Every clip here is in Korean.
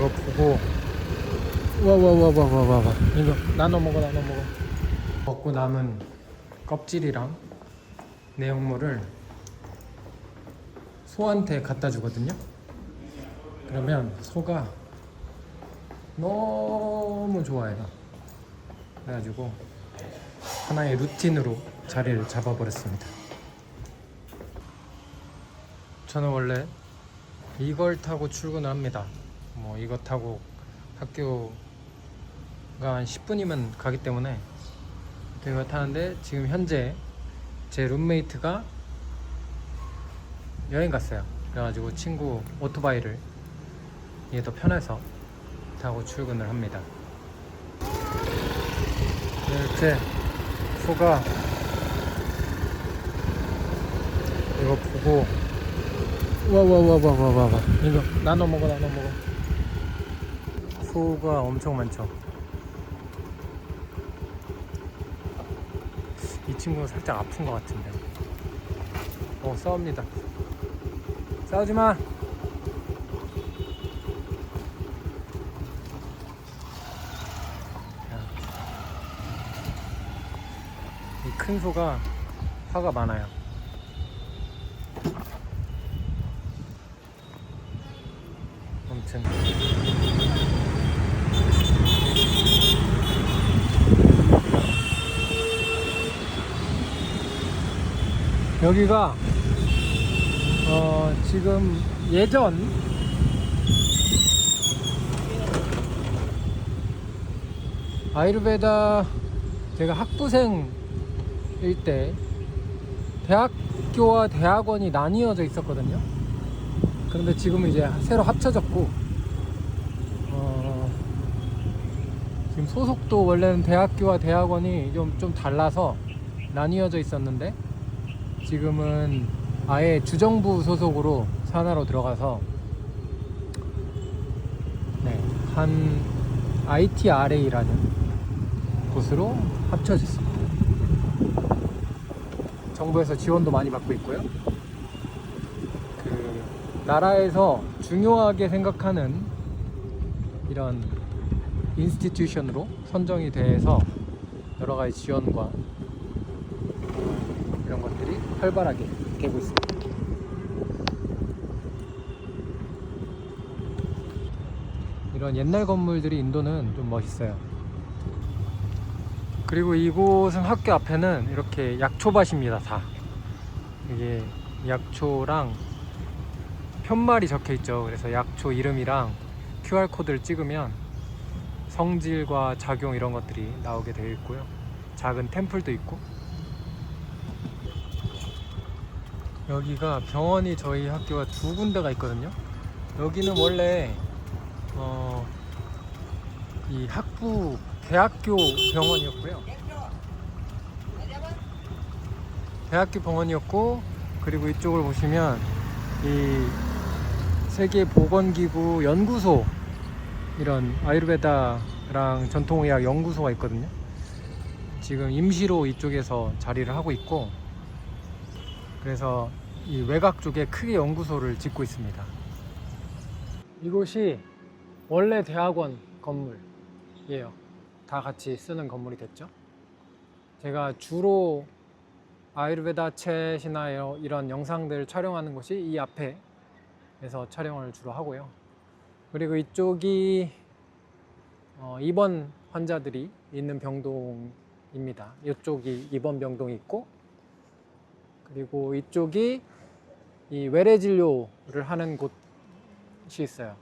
이거 보고 와와와와와와 이거 나눠 먹어. 먹고 남은 껍질이랑 내용물을 소한테 갖다 주거든요. 그러면 소가 너무 좋아해요. 그래가지고 하나의 루틴으로 자리를 잡아버렸습니다. 저는 원래 이걸 타고 출근을 합니다. 뭐 이거 타고 학교가 한 10분이면 가기 때문에 이거 타는데, 지금 현재 제 룸메이트가 여행 갔어요. 그래가지고 친구 오토바이를 이게 더 편해서 타고 출근을 합니다. 이렇게 소가 이거 보고 와와와와와와 이거 나눠 먹어. 소가 엄청 많죠. 이 친구는 살짝 아픈 것 같은데. 싸웁니다. 싸우지마. 이 큰 소가 화가 많아요. 아무튼 여기가 지금 예전 아유르베다 제가 학부생일 때 대학교와 대학원이 나뉘어져 있었거든요. 그런데 지금은 이제 새로 합쳐졌고, 지금 소속도 원래는 대학교와 대학원이 좀 달라서 나뉘어져 있었는데, 지금은 아예 주정부 소속으로 산하로 들어가서 한 ITRA라는 곳으로 합쳐졌습니다. 정부에서 지원도 많이 받고 있고요. 그 나라에서 중요하게 생각하는 이런 인스티튜션으로 선정이 돼서 여러 가지 지원과 이런 것들이 활발하게 되고 있습니다. 이런 옛날 건물들이 인도는 좀 멋있어요. 그리고 이곳은 학교 앞에는 이렇게 약초밭입니다. 다 이게 약초랑 편말이 적혀 있죠. 그래서 약초 이름이랑 QR코드를 찍으면 성질과 작용 이런 것들이 나오게 되어 있고요. 작은 템플도 있고, 여기가 병원이 저희 학교가 두 군데가 있거든요. 여기는 원래 이 대학교 병원이었고요. 대학교 병원이었고, 그리고 이쪽을 보시면 이 세계보건기구 연구소, 이런 아유르베다랑 전통의학 연구소가 있거든요. 지금 임시로 이쪽에서 자리를 하고 있고, 그래서 이 외곽 쪽에 크게 연구소를 짓고 있습니다. 이곳이 원래 대학원 건물이에요. 다 같이 쓰는 건물이 됐죠. 제가 주로 아유르베다 챗이나 이런 영상들 촬영하는 곳이 이 앞에서 촬영을 주로 하고요. 그리고 이쪽이 입원 환자들이 있는 병동입니다. 이쪽이 입원 병동이 있고, 그리고 이쪽이 이 외래 진료를 하는 곳이 있어요.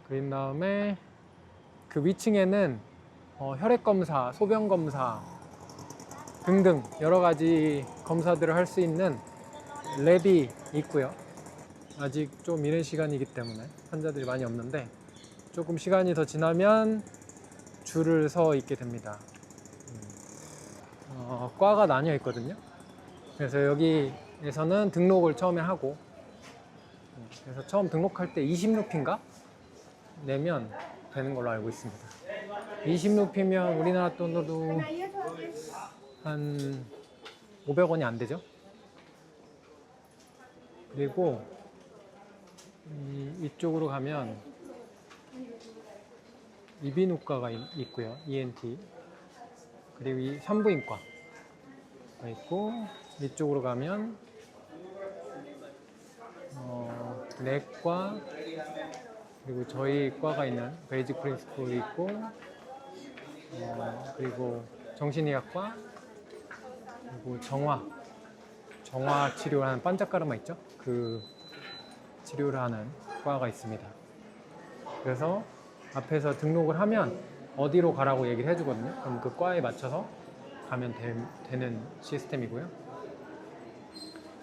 그린 다음에 그 위층에는 혈액 검사, 소변 검사 등등 여러 가지 검사들을 할 수 있는 랩이 있고요. 아직 좀 이른 시간이기 때문에 환자들이 많이 없는데, 조금 시간이 더 지나면 줄을 서 있게 됩니다. 과가 나뉘어 있거든요. 그래서 여기에서는 등록을 처음에 하고, 그래서 처음 등록할 때 20루피인가 내면 되는 걸로 알고 있습니다. 20루피면 우리나라 돈으로 한 500원이 안 되죠. 그리고 이쪽으로 가면 이비인후과가 있고요. ENT. 그리고 이 산부인과가 있고, 이쪽으로 가면 내과, 그리고 저희 과가 있는 베이직 프린시플이 있고, 그리고 정신의학과, 그리고 정화 치료를 하는 반짝가르마 있죠? 그 치료를 하는 과가 있습니다. 그래서 앞에서 등록을 하면 어디로 가라고 얘기를 해주거든요. 그럼 그 과에 맞춰서 가면 되는 시스템이고요.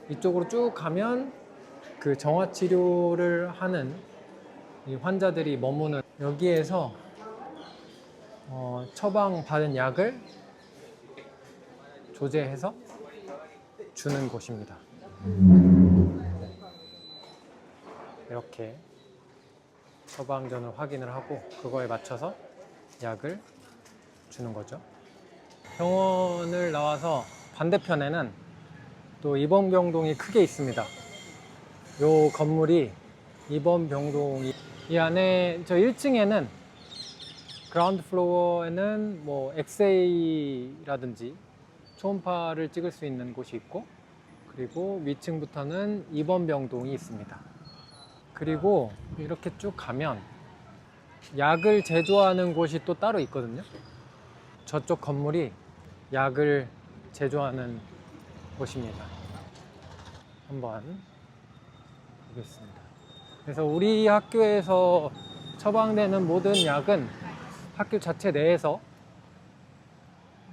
이쪽으로 쭉 가면 그 정화 치료를 하는 이 환자들이 머무는 여기에서 처방받은 약을 조제해서 주는 곳입니다. 이렇게 처방전을 확인을 하고 그거에 맞춰서 약을 주는 거죠. 병원을 나와서 반대편에는 또 입원병동이 크게 있습니다. 이 건물이 입원병동이, 이 안에 저 1층에는 그라운드 플로어에는 뭐 엑스레이라든지 초음파를 찍을 수 있는 곳이 있고, 그리고 위층부터는 입원병동이 있습니다. 그리고 이렇게 쭉 가면 약을 제조하는 곳이 또 따로 있거든요. 저쪽 건물이 약을 제조하는 곳입니다. 한번 보겠습니다. 그래서 우리 학교에서 처방되는 모든 약은 학교 자체 내에서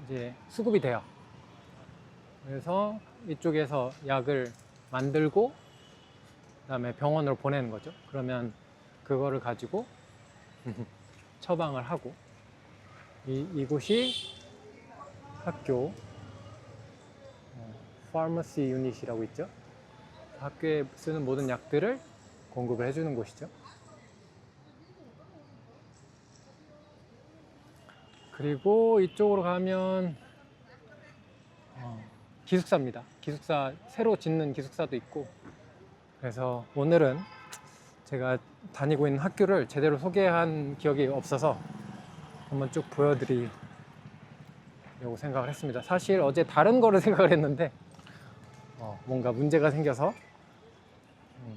이제 수급이 돼요. 그래서 이쪽에서 약을 만들고 그다음에 병원으로 보내는 거죠. 그러면 그거를 가지고 처방을 하고, 이곳이 학교 파머시 유닛이라고 있죠. 학교에 쓰는 모든 약들을 공급을 해주는 곳이죠. 그리고 이쪽으로 가면 기숙사입니다. 기숙사, 새로 짓는 기숙사도 있고. 그래서 오늘은 제가 다니고 있는 학교를 제대로 소개한 기억이 없어서 한번 쭉 보여드리려고 생각을 했습니다. 사실 어제 다른 거를 생각을 했는데 뭔가 문제가 생겨서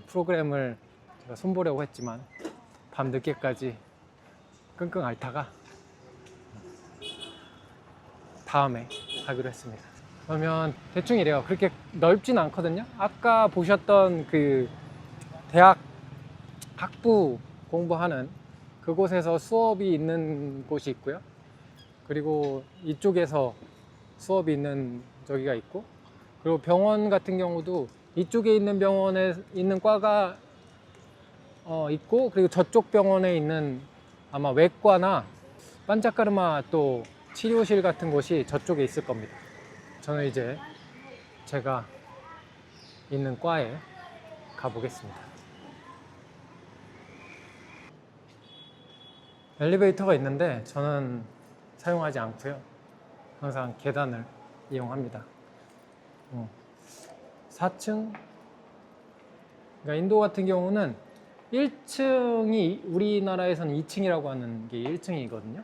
프로그램을 제가 손보려고 했지만 밤 늦게까지 끙끙 앓다가 다음에 하기로 했습니다. 그러면 대충 이래요. 그렇게 넓진 않거든요. 아까 보셨던 그 대학 학부 공부하는 그곳에서 수업이 있는 곳이 있고요. 그리고 이쪽에서 수업이 있는 저기가 있고, 그리고 병원 같은 경우도 이쪽에 있는 병원에 있는 과가 있고, 그리고 저쪽 병원에 있는 아마 외과나 반짝가르마 또 치료실 같은 곳이 저쪽에 있을 겁니다. 저는 이제 제가 있는 과에 가보겠습니다. 엘리베이터가 있는데 저는 사용하지 않고요. 항상 계단을 이용합니다. 4층? 그러니까 인도 같은 경우는 1층이, 우리나라에서는 2층이라고 하는 게 1층이거든요.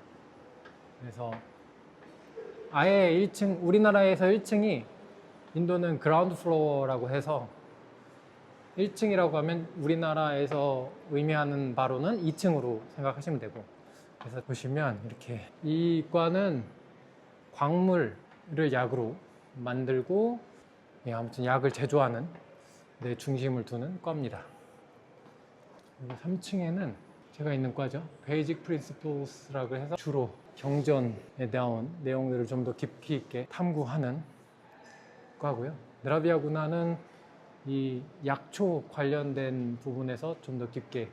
그래서 아예 1층, 우리나라에서 1층이, 인도는 그라운드 플로어라고 해서 1층이라고 하면 우리나라에서 의미하는 바로는 2층으로 생각하시면 되고, 그래서 보시면 이렇게 이 과는 광물을 약으로 만들고 아무튼 약을 제조하는 데 중심을 두는 과입니다. 그리고 3층에는 제가 있는 과죠. 베이직 프린시플스라고 해서 주로 경전에 대한 내용들을 좀 더 깊이 있게 탐구하는 과고요. 느라비아 군화는 이 약초 관련된 부분에서 좀 더 깊게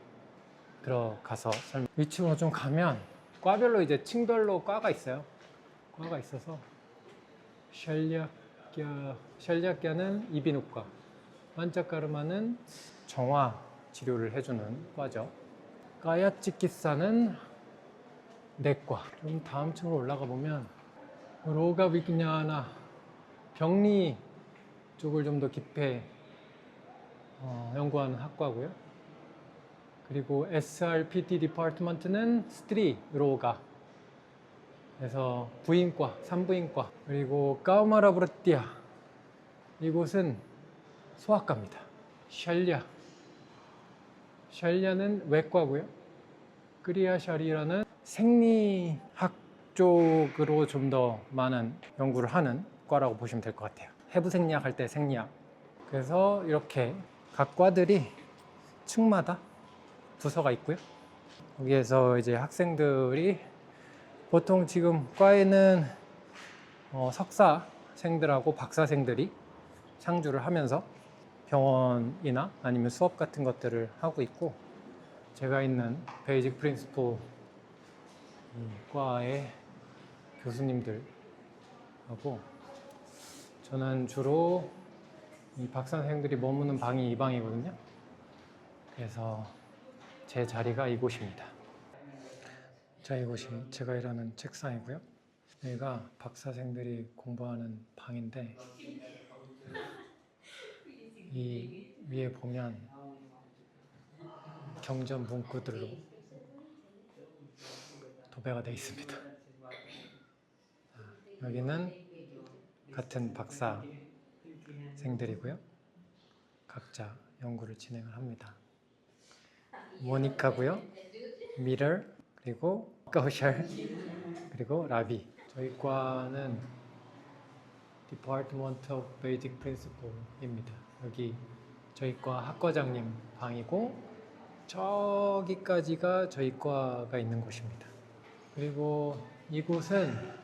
들어가서 위층으로 좀 가면 과별로 이제 층별로 과가 있어요. 과가 있어서 샬리아끼아는 이비인후과, 반짝가르마는 정화 치료를 해주는 과죠. 까야치키사는 내과. 좀 다음 층으로 올라가 보면 로가 비그냐나 병리 쪽을 좀 더 깊이 연구하는 학과고요. 그리고 SRPT 디파트먼트는 스트리로 가. 그래서 부인과, 산부인과. 그리고 까우마라브르띠아. 이곳은 소아과입니다. 샬리아는 외과고요. 크리아샬이라는 생리학 쪽으로 좀 더 많은 연구를 하는 과라고 보시면 될 것 같아요. 해부 생리학 할 때 생리학. 그래서 이렇게 각 과들이 층마다 부서가 있고요. 거기에서 이제 학생들이 보통 지금 과에는 석사생들하고 박사생들이 상주를 하면서 병원이나 아니면 수업 같은 것들을 하고 있고, 제가 있는 베이직 프린시플 과의 교수님들하고 저는 주로 이 박사생들이 머무는 방이 이 방이거든요. 그래서 제 자리가 이곳입니다. 자, 이곳이 제가 일하는 책상이고요. 여기가 박사생들이 공부하는 방인데, 이 위에 보면 경전 문구들로 도배가 되어 있습니다. 여기는 같은 박사생들이고요. 각자 연구를 진행을 합니다. 모니카고요, 미러, 그리고 거셜, 그리고 라비. 저희 과는 Department of Basic Principle입니다. 여기 저희 과 학과장님 방이고, 저기까지가 저희 과가 있는 곳입니다. 그리고 이곳은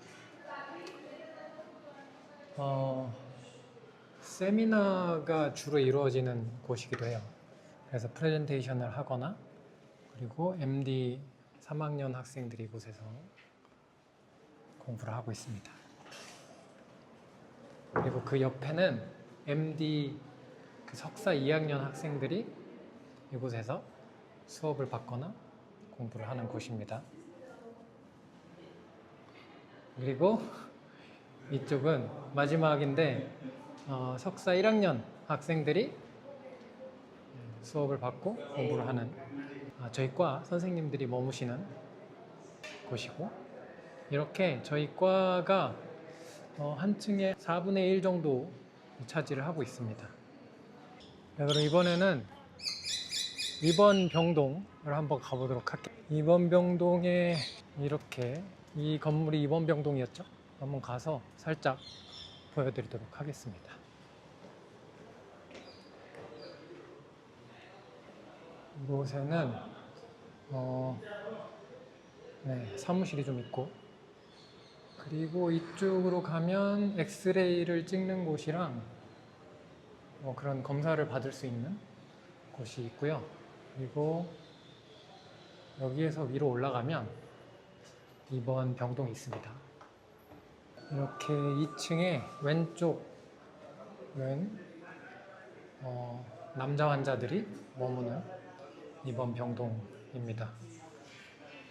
세미나가 주로 이루어지는 곳이기도 해요. 그래서 프레젠테이션을 하거나, 그리고 MD 3학년 학생들이 이곳에서 공부를 하고 있습니다. 그리고 그 옆에는 MD 석사 2학년 학생들이 이곳에서 수업을 받거나 공부를 하는 곳입니다. 그리고 이쪽은 마지막인데 석사 1학년 학생들이 수업을 받고 공부를 하는 저희 과 선생님들이 머무시는 곳이고, 이렇게 저희 과가 한 층에 4분의 1 정도 차지를 하고 있습니다. 네, 그럼 이번에는 2번 병동을 한번 가보도록 할게요. 2번 병동에 이렇게, 이 건물이 2번 병동이었죠? 한번 가서 살짝 보여드리도록 하겠습니다. 이곳에는 사무실이 좀 있고, 그리고 이쪽으로 가면 엑스레이를 찍는 곳이랑 그런 검사를 받을 수 있는 곳이 있고요. 그리고 여기에서 위로 올라가면 2번 병동이 있습니다. 이렇게 2층에 왼쪽은 남자 환자들이 머무는 2번 병동입니다.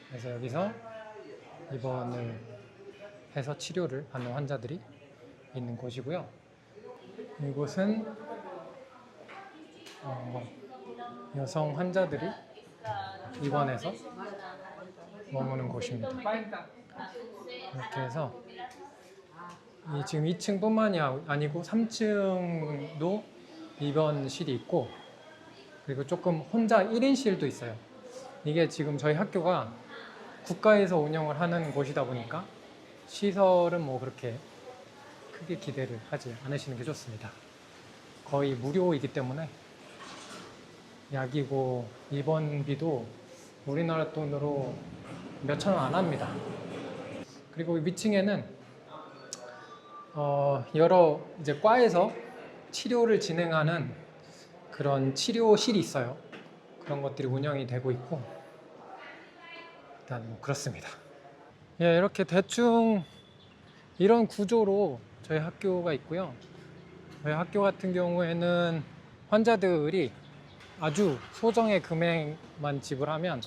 그래서 여기서 입원을 해서 치료를 받는 환자들이 있는 곳이고요. 이곳은 여성 환자들이 입원해서 머무는 곳입니다. 이렇게 해서 지금 2층뿐만이 아니고 3층도 입원실이 있고, 그리고 조금 혼자 1인실도 있어요. 이게 지금 저희 학교가 국가에서 운영을 하는 곳이다 보니까 시설은 뭐 그렇게 크게 기대를 하지 않으시는 게 좋습니다. 거의 무료이기 때문에 약이고 입원비도 우리나라 돈으로 몇천 원 안 합니다. 그리고 위층에는 여러 이제 과에서 치료를 진행하는 그런 치료실이 있어요. 그런 것들이 운영이 되고 있고, 일단 뭐 그렇습니다. 예, 이렇게 대충 이런 구조로 저희 학교가 있고요. 저희 학교 같은 경우에는 환자들이 아주 소정의 금액만 지불하면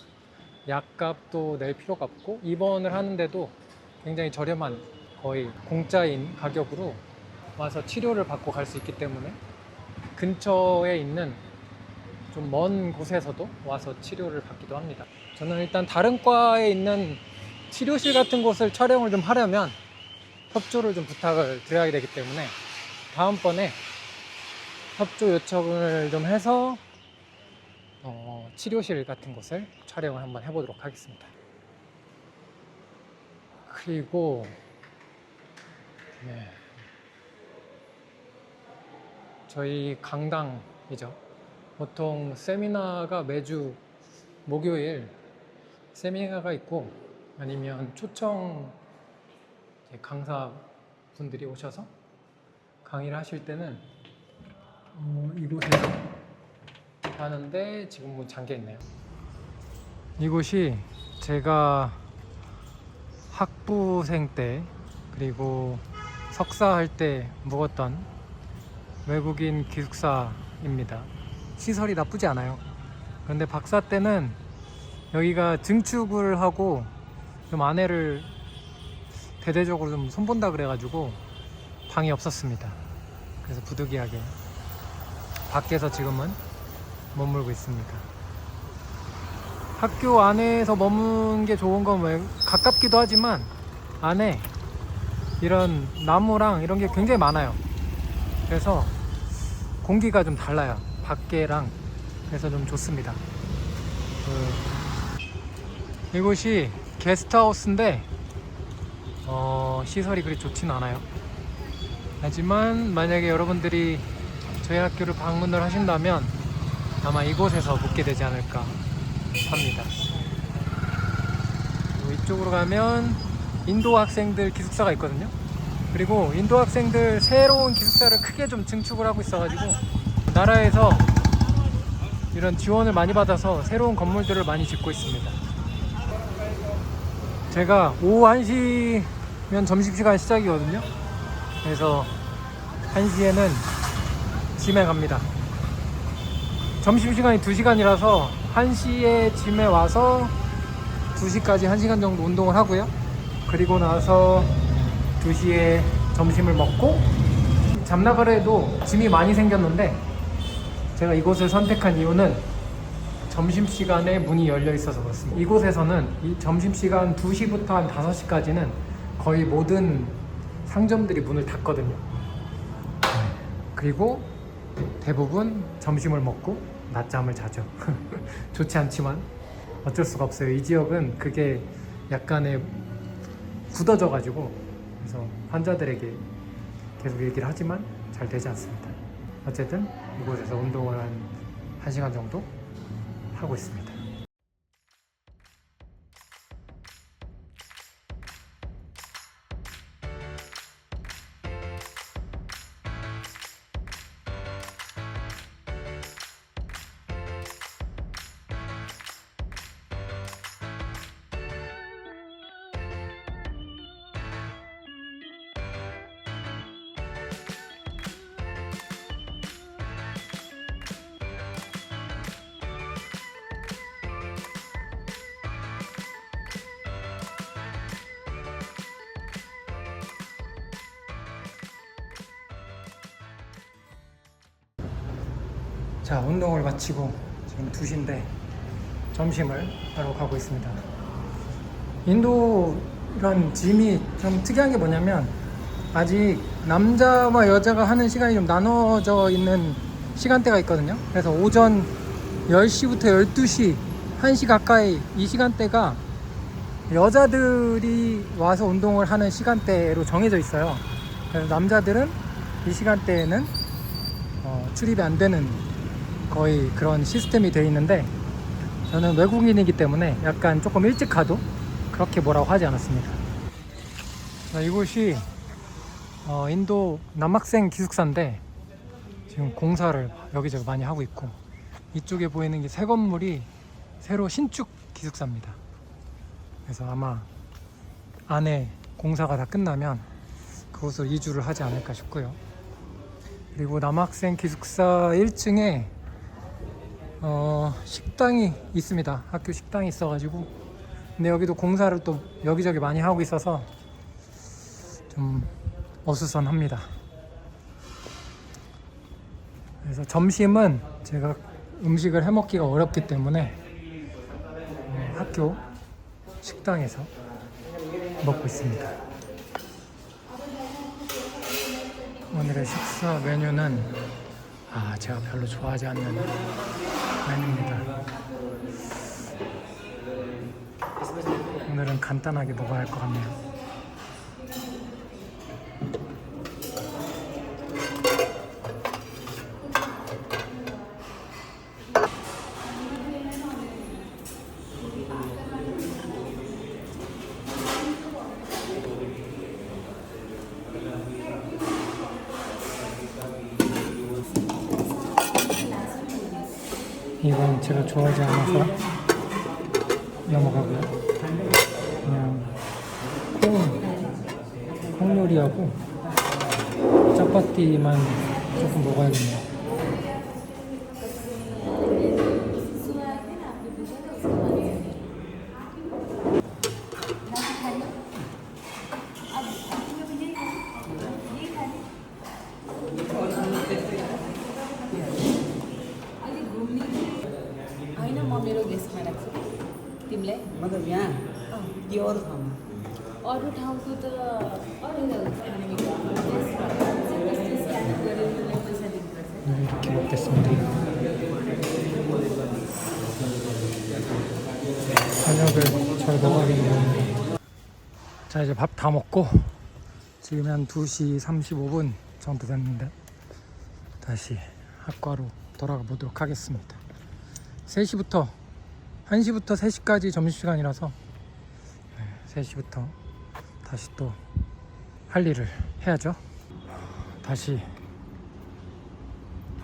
약값도 낼 필요가 없고, 입원을 하는데도 굉장히 저렴한, 거의 공짜인 가격으로 와서 치료를 받고 갈 수 있기 때문에 근처에 있는 좀 먼 곳에서도 와서 치료를 받기도 합니다. 저는 일단 다른 과에 있는 치료실 같은 곳을 촬영을 좀 하려면 협조를 좀 부탁을 드려야 되기 때문에 다음번에 협조 요청을 좀 해서 치료실 같은 곳을 촬영을 한번 해보도록 하겠습니다. 그리고 네, 저희 강당이죠. 보통 세미나가 매주 목요일 세미나가 있고 아니면 초청 강사분들이 오셔서 강의를 하실 때는 이곳에서 하는데 지금 문 잠겨 있네요. 이곳이 제가 학부생 때 그리고 석사 할 때 묵었던 외국인 기숙사입니다. 시설이 나쁘지 않아요. 그런데 박사 때는 여기가 증축을 하고 좀 아내를 대대적으로 좀 손본다 그래가지고 방이 없었습니다. 그래서 부득이하게 밖에서 지금은 머물고 있습니다. 학교 안에서 머무는 게 좋은 건 왜 가깝기도 하지만 안에 이런 나무랑 이런 게 굉장히 많아요. 그래서 공기가 좀 달라요. 밖에랑. 그래서 좀 좋습니다. 이곳이 게스트하우스인데 시설이 그리 좋지는 않아요. 하지만 만약에 여러분들이 저희 학교를 방문을 하신다면 아마 이곳에서 묵게 되지 않을까 합니다. 이쪽으로 가면 인도 학생들 기숙사가 있거든요. 그리고 인도 학생들 새로운 기숙사를 크게 좀 증축을 하고 있어가지고 나라에서 이런 지원을 많이 받아서 새로운 건물들을 많이 짓고 있습니다. 제가 오후 1시면 점심시간 시작이거든요. 그래서 1시에는 짐에 갑니다. 점심시간이 2시간이라서 1시에 짐에 와서 2시까지 1시간 정도 운동을 하고요. 그리고 나서 2시에 점심을 먹고 잠나가래도 짐이 많이 생겼는데 제가 이곳을 선택한 이유는 점심시간에 문이 열려 있어서 그렇습니다. 이곳에서는 이 점심시간 2시부터 한 5시까지는 거의 모든 상점들이 문을 닫거든요. 그리고 대부분 점심을 먹고 낮잠을 자죠. 좋지 않지만 어쩔 수가 없어요. 이 지역은 그게 약간의 굳어져 가지고 그래서 환자들에게 계속 얘기를 하지만 잘 되지 않습니다. 어쨌든 이곳에서 운동을 한 1시간 정도 하고 있습니다. 자, 운동을 마치고 지금 2시인데 점심을 하러 가고 있습니다. 인도란 짐이 좀 특이한 게 뭐냐면 아직 남자와 여자가 하는 시간이 좀 나눠져 있는 시간대가 있거든요. 그래서 오전 10시부터 12시 1시 가까이 이 시간대가 여자들이 와서 운동을 하는 시간대로 정해져 있어요. 그래서 남자들은 이 시간대에는 출입이 안 되는 거의 그런 시스템이 되어 있는데 저는 외국인이기 때문에 약간 조금 일찍 가도 그렇게 뭐라고 하지 않았습니다. 이곳이 인도 남학생 기숙사인데 지금 공사를 여기저기 많이 하고 있고 이쪽에 보이는 게 새 건물이 새로 신축 기숙사입니다. 그래서 아마 안에 공사가 다 끝나면 그곳으로 이주를 하지 않을까 싶고요. 그리고 남학생 기숙사 1층에 식당이 있습니다. 학교 식당이 있어가지고 근데 여기도 공사를 또 여기저기 많이 하고 있어서 좀 어수선합니다. 그래서 점심은 제가 음식을 해먹기가 어렵기 때문에 학교 식당에서 먹고 있습니다. 오늘의 식사 메뉴는 제가 별로 좋아하지 않는 메뉴입니다. 오늘은 간단하게 먹어야 할 것 같네요. 이건 제가 좋아하지 않아서 넘어가고요. 그냥 콩요리하고 짜파티만 조금 먹어야겠네요. होइन म मेरो गेस्टमा राख्छु तिमीलाई मतलब यहाँ कि अरू ठाउँमा अरू ठाउँको त अरू पैसा दिनुपर्छ 이렇게 먹겠습니다. 저녁을 잘 먹어야겠네요. 자, 이제 밥 다 먹고 지금 한 2시 35분 정도 됐는데 다시 학과로 돌아가 보도록 하겠습니다. 1시부터 3시까지 점심시간이라서 3시부터 다시 또 할 일을 해야죠. 다시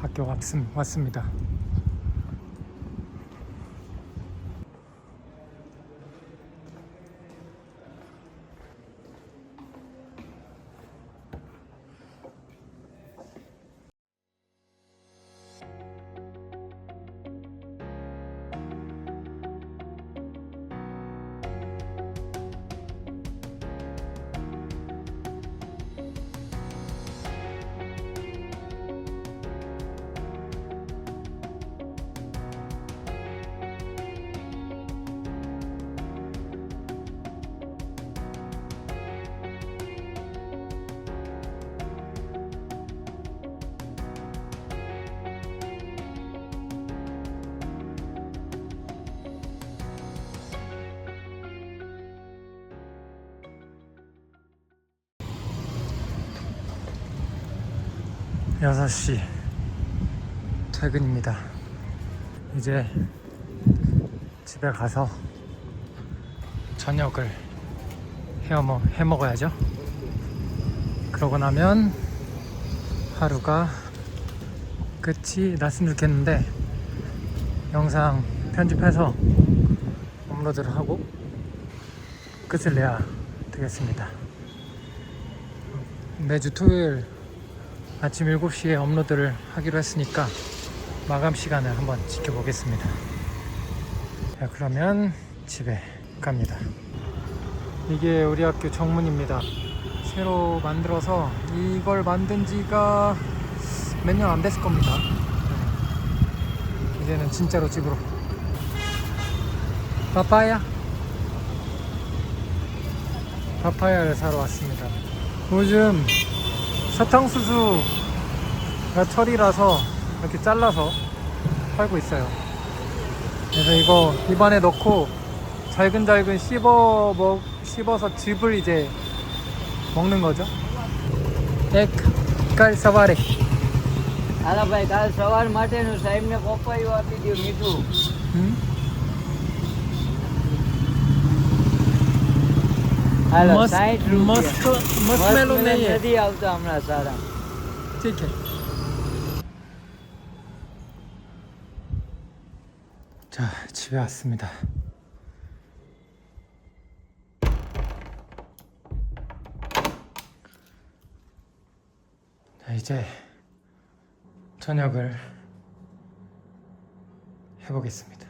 학교 왔습니다. 여섯 시 퇴근입니다. 이제 집에 가서 저녁을 해 먹어야죠. 그러고 나면 하루가 끝이 났으면 좋겠는데 영상 편집해서 업로드를 하고 끝을 내야 되겠습니다. 매주 토요일 아침 7시에 업로드를 하기로 했으니까 마감 시간을 한번 지켜보겠습니다. 자, 그러면 집에 갑니다. 이게 우리 학교 정문입니다. 새로 만들어서 이걸 만든 지가 몇 년 안 됐을 겁니다. 이제는 진짜로 집으로. 파파야를 사러 왔습니다. 요즘 사탕수수가 철이라서 이렇게 잘라서 팔고 있어요. 그래서 이거 입안에 넣고 잘근잘근 씹어서 즙을 이제 먹는 거죠. કાલ સવારે હાલા ભાઈ કાલ સવાર માટેનું સાહેબને પપૈયું આપી દો મીઠું. હાલો 60 રૂપિયા. મસ્તમેલો નહીં હે. નથી આવતા હમણાં સારા. ठीक है. 자, 집에 왔습니다. 자, 이제 저녁을 해보겠습니다.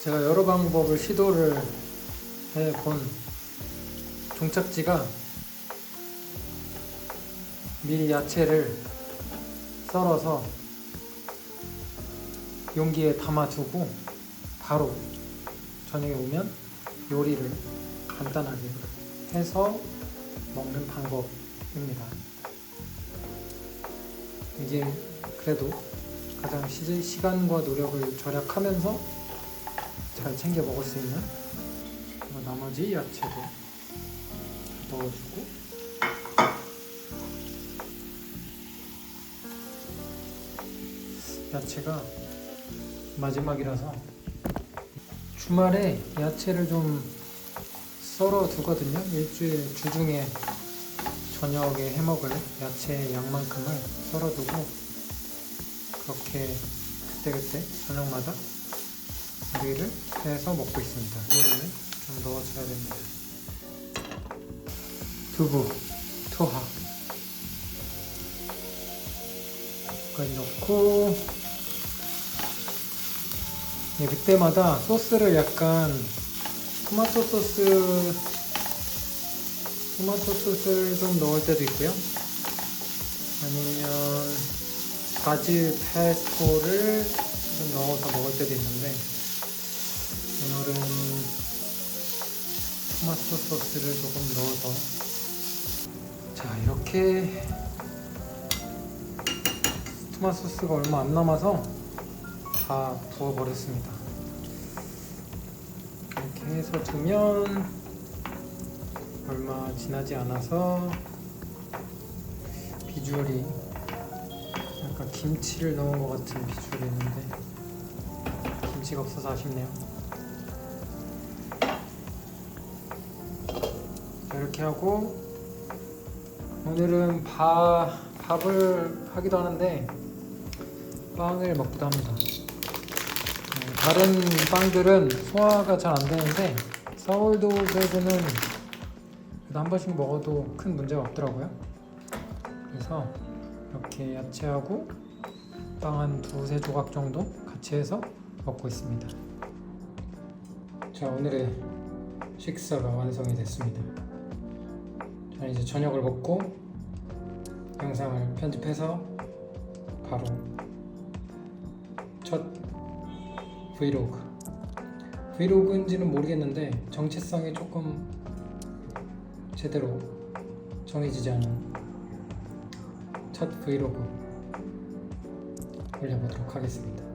제가 여러 방법을 시도를 해본 종착지가 미리 야채를 썰어서 용기에 담아두고 바로 저녁에 오면 요리를 간단하게 해서 먹는 방법입니다. 이게 그래도 가장 시간과 노력을 절약하면서 잘 챙겨 먹을 수 있는 나머지 야채도 넣어주고 야채가 마지막이라서 주말에 야채를 좀 썰어 두거든요. 일주일 주중에 저녁에 해먹을 야채 양만큼을 썰어 두고 그렇게 그때그때 저녁마다 요리를 해서 먹고 있습니다. 물을 좀 넣어줘야 됩니다. 두부, 토하 여기까지 넣고 그때마다 소스를 약간 토마토 소스를 좀 넣을 때도 있고요. 아니면 바질 페스토를 좀 넣어서 먹을 때도 있는데 오늘은 토마토 소스를 조금 넣어서 자 이렇게 토마토 소스가 얼마 안 남아서 다 부어버렸습니다. 이렇게 해서 두면 얼마 지나지 않아서 비주얼이 약간 김치를 넣은 것 같은 비주얼이 있는데 김치가 없어서 아쉽네요. 이렇게 하고 오늘은 밥을 하기도 하는데 빵을 먹기도 합니다. 다른 빵들은 소화가 잘 안 되는데 서울도에서는 한 번씩 먹어도 큰 문제가 없더라고요. 그래서 이렇게 야채하고 빵 한 두세 조각 정도 같이 해서 먹고 있습니다. 자, 오늘의 식사가 완성이 됐습니다. 저는 이제 저녁을 먹고 영상을 편집해서 바로 첫 브이로그인지는 모르겠는데 정체성이 조금 제대로 정해지지 않은 첫 브이로그 올려보도록 하겠습니다.